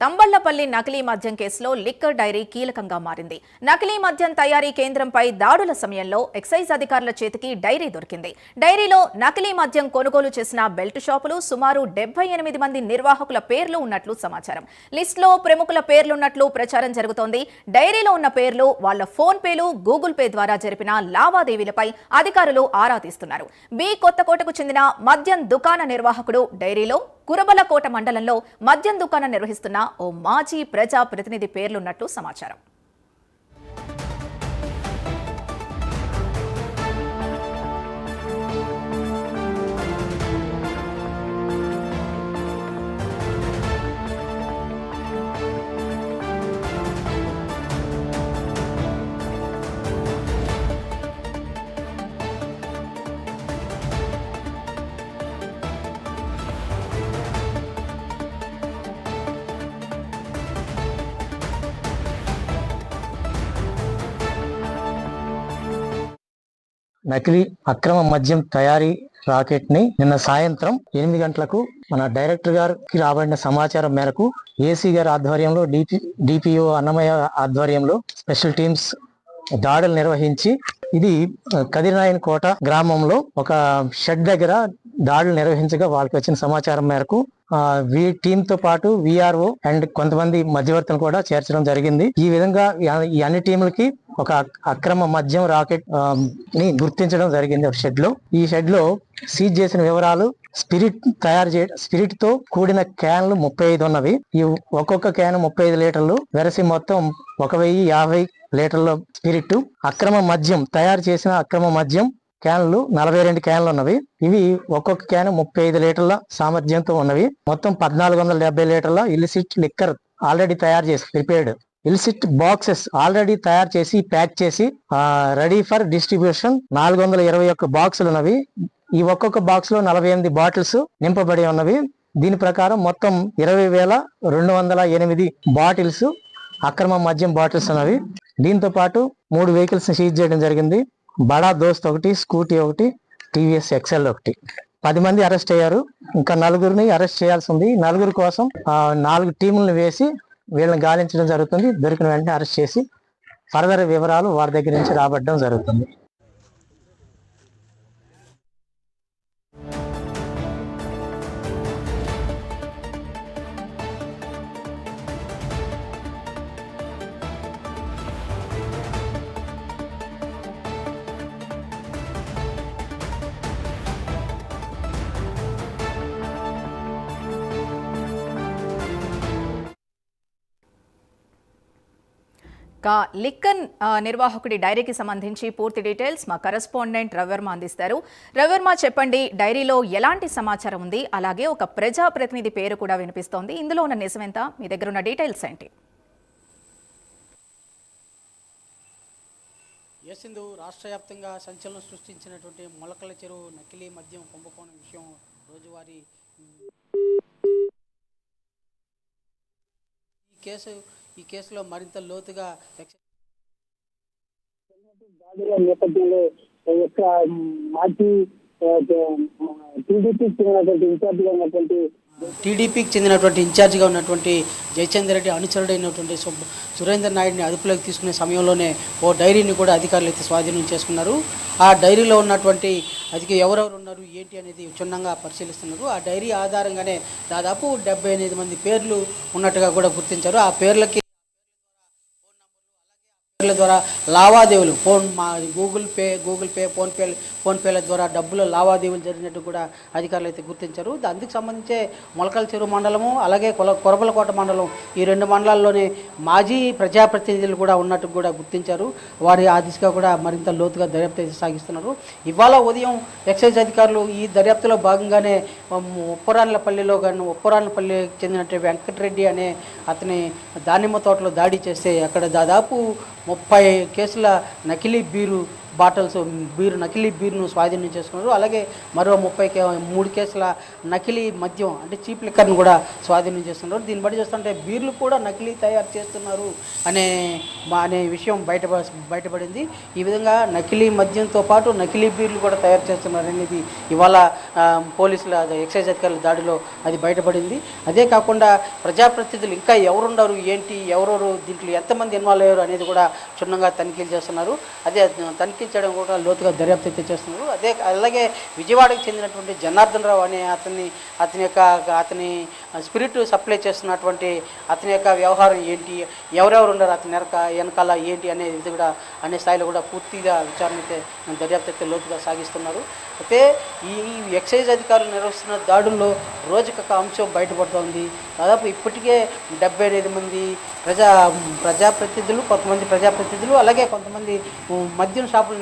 తంబళ్లపల్లి నకిలీ మద్యం కేసులో లిక్కర్ డైరీ కీలకంగా మారింది. నకిలీ మద్యం తయారీ కేంద్రంపై దాడుల సమయంలో ఎక్సైజ్ అధికారుల చేతికి డైరీ దొరికింది. డైరీలో నకిలీ మద్యం కొనుగోలు చేసిన బెల్ట్ షాపులు సుమారు 78 మంది నిర్వాహకుల పేర్లు ఉన్నట్లు సమాచారం. లిస్టులో ప్రముఖుల పేర్లున్నట్లు ప్రచారం జరుగుతోంది. డైరీలో ఉన్న పేర్లు వాళ్ల ఫోన్ పేలు, గూగుల్ పే ద్వారా జరిపిన లావాదేవీలపై అధికారులు ఆరా తీస్తున్నారు. బి కొత్తకోటకు చెందిన మద్యం దుకాణ నిర్వాహకుడు డైరీలో కురబలకోట మండలంలో మద్యం దుకాణం నిర్వహిస్తున్న ఓ మాజీ ప్రజా ప్రతినిధి పేర్లున్నట్టు సమాచారం. నకిలీ అక్రమ మద్యం తయారీ రాకెట్ ని నిన్న సాయంత్రం 8 గంటలకు మన డైరెక్టర్ గారికి రాబడిన సమాచారం మేరకు ఏసీ గారి ఆధ్వర్యంలో డిపిఓ అన్నమయ్య ఆధ్వర్యంలో స్పెషల్ టీమ్స్ దాడులు నిర్వహించి ఇది కదిరినాయన్ కోట గ్రామంలో ఒక షెడ్ దగ్గర దాడులు నిర్వహించగా వాళ్ళకి వచ్చిన సమాచారం మేరకు టీమ్ తో పాటు విఆర్ఓ అండ్ కొంతమంది మధ్యవర్తులను కూడా చేర్చడం జరిగింది. ఈ విధంగా ఈ అన్ని టీములకి ఒక అక్రమ మద్యం రాకెట్ ని గుర్తించడం జరిగింది. ఒక షెడ్ లో ఈ షెడ్ లో సీజ్ చేసిన వివరాలు స్పిరిట్ తో కూడిన క్యాన్లు 35 ఉన్నవి. ఈ ఒక్కొక్క క్యాన్ 35 లీటర్లు వెరసి మొత్తం 1050 లీటర్ల స్పిరిట్. అక్రమ మద్యం తయారు చేసిన అక్రమ మద్యం క్యాన్లు 42 క్యాన్లు ఉన్నవి. ఇవి ఒక్కొక్క క్యాన్ 35 లీటర్ల సామర్థ్యంతో ఉన్నవి. మొత్తం 1470 లీటర్ల ఇలిసిట్ లిక్కర్ ఆల్రెడీ తయారు చేసి ప్రిపేర్డ్ ఇలిసిట్ బాక్సెస్ ఆల్రెడీ తయారు చేసి ప్యాక్ చేసి రెడీ ఫర్ డిస్ట్రిబ్యూషన్ 421 బాక్సులు ఉన్నవి. ఈ ఒక్కొక్క బాక్స్ లో 48 బాటిల్స్ నింపబడి ఉన్నవి. దీని ప్రకారం మొత్తం 20,208 బాటిల్స్ అక్రమ మద్యం బాటిల్స్ ఉన్నవి. దీంతో పాటు 3 వెహికల్స్ ని సీజ్ చేయడం జరిగింది. బడా దోస్త్ ఒకటి, స్కూటీ ఒకటి, టీవీఎస్ ఎక్సెల్ ఒకటి. 10 మంది అరెస్ట్ అయ్యారు. ఇంకా 4గురిని అరెస్ట్ చేయాల్సి ఉంది. 4గురి కోసం 4 టీములను వేసి వీళ్ళని గాలించడం జరుగుతుంది. దొరికిన వెంటనే అరెస్ట్ చేసి ఫర్దర్ వివరాలు వారి దగ్గర నుంచి రాబట్టడం జరుగుతుంది. లిక్కర్ నిర్వాహకుడి డైరీకి సంబంధించి పూర్తి డీటెయిల్స్ మా కరెస్పాండెంట్ రవివర్మ అందిస్తారు. రవివర్మ, చెప్పండి, డైరీలో ఎలాంటి సమాచారం ఉంది? అలాగే ఒక ప్రజా ప్రతినిధి పేరు కూడా వినిపిస్తోంది. ఇందులో ఉన్న నిజమెంత? మీ దగ్గర ఉన్న డీటెయిల్స్ ఏంటి? సింధు, రాష్ట్ర వ్యాప్తంగా సంచలనం సృష్టించినటువంటి మొలకల చెరువు నకిలీ మద్యం కుంభకోణం విషయం రోజువారీ ఈ కేసులో మరింత లోతుగా నేపథ్యంలో టీడీపీకి చెందినటువంటి ఇన్ఛార్జిగా ఉన్నటువంటి జయచంద్ర రెడ్డి అనుచరుడైనటువంటి సురేందర్ నాయుడిని అదుపులోకి తీసుకునే సమయంలోనే ఓ డైరీని కూడా అధికారులు అయితే స్వాధీనం చేసుకున్నారు. ఆ డైరీలో ఉన్నటువంటి ఎవరెవరు ఉన్నారు ఏంటి అనేది క్షుణ్ణంగా పరిశీలిస్తున్నారు. ఆ డైరీ ఆధారంగానే దాదాపు 78 మంది పేర్లు ఉన్నట్టుగా కూడా గుర్తించారు. ఆ పేర్లకి ద్వారా లావాదేవీలు గూగుల్ పే ఫోన్ పేల ద్వారా డబ్బుల లావాదేవీలు జరిగినట్టు కూడా అధికారులు అయితే గుర్తించారు. అందుకు సంబంధించే మొలకల చెరువు మండలము అలాగే కొరబలకోట మండలం, ఈ 2 మండలాల్లోనే మాజీ ప్రజాప్రతినిధులు కూడా ఉన్నట్టు కూడా గుర్తించారు. వారి ఆ దిశగా కూడా మరింత లోతుగా దర్యాప్తు సాగిస్తున్నారు. ఇవాళ ఉదయం ఎక్సైజ్ అధికారులు ఈ దర్యాప్తులో భాగంగానే ఉప్పరాన్లపల్లికి చెందినటువంటి వెంకటరెడ్డి అనే అతని దానిమ్మ తోటలో దాడి చేస్తే అక్కడ దాదాపు 30 కేసుల నకిలీ బీరు బాటిల్స్ నకిలీ బీరును స్వాధీనం చేసుకున్నారు. అలాగే మరో 33 కేసుల నకిలీ మద్యం అంటే చీప్ లిక్కర్ను కూడా స్వాధీనం చేస్తున్నారు. దీన్ని బట్టి చూస్తుంటే బీర్లు కూడా నకిలీ తయారు చేస్తున్నారు అనే విషయం బయటపడింది. ఈ విధంగా నకిలీ మద్యంతో పాటు నకిలీ బీర్లు కూడా తయారు చేస్తున్నారు అనేది ఇవాళ పోలీసుల ఎక్సైజ్ అధికారుల దాడిలో అది బయటపడింది. అదే కాకుండా ప్రజాప్రతినిధులు ఇంకా ఎవరున్నారు ఏంటి, ఎవరెవరు దీంట్లో ఎంతమంది ఇన్వాల్వ్ అయ్యారు అనేది కూడా క్షుణ్ణంగా తనిఖీలు చేస్తున్నారు. అదే తనిఖీలు చేయడం కూడా లోతుగా దర్యాప్తు అయితే చేస్తున్నారు. అలాగే విజయవాడకు చెందినటువంటి జనార్దన్ రావు అనే అతని స్పిరిట్ సప్లై చేస్తున్నటువంటి అతని యొక్క వ్యవహారం ఏంటి, ఎవరెవరు ఉన్నారు అతని వెనకాల ఏంటి అనేది కూడా అనే స్థాయిలో కూడా పూర్తిగా విచారణ అయితే దర్యాప్తు అయితే లోతుగా సాగిస్తున్నారు. అయితే ఈ ఎక్సైజ్ అధికారులు నిర్వహిస్తున్న దాడుల్లో రోజుకొక అంశం బయటపడుతోంది. దాదాపు ఇప్పటికే 78 మంది ప్రజాప్రతినిధులు అలాగే కొంతమంది మద్యం షాపులు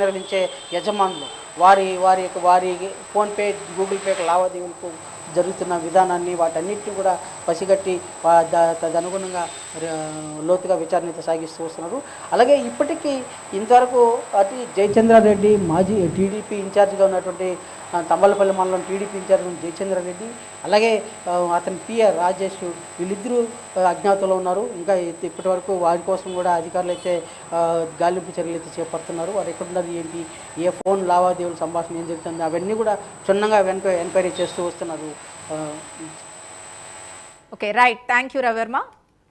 నిర్వహించే యజమానులు వారి ఫోన్పే గూగుల్ పే లావాదేవీలకు జరుగుతున్న విధానాన్ని వాటన్నిటిని కూడా పసిగట్టి తదనుగుణంగా లోతుగా విచారణ అయితే సాగిస్తూ వస్తున్నారు. అలాగే ఇప్పటికీ ఇంతవరకు అటు జయచంద్రారెడ్డి మాజీ టీడీపీ ఇన్ఛార్జిగా ఉన్నటువంటి తంబలపల్లి మండలం టీడీపీ ఇన్ఛార్జ్ జయచంద్రారెడ్డి అలాగే అతని పిఆర్ రాజేష్ వీళ్ళిద్దరూ అజ్ఞాతంలో ఉన్నారు. ఇంకా ఇప్పటి వరకు వారి కోసం కూడా అధికారులు అయితే గాలింపు చర్యలు అయితే చేపడుతున్నారు. వారు ఎక్కడున్నారు ఏంటి, ఏ ఫోన్ లావాదేవీల సంభాషణ ఏం జరుగుతుంది అవన్నీ కూడా క్షుణ్ణంగా ఎంక్వైరీ చేస్తూ వస్తున్నారు. Okay, right. Thank you Ravi Varma.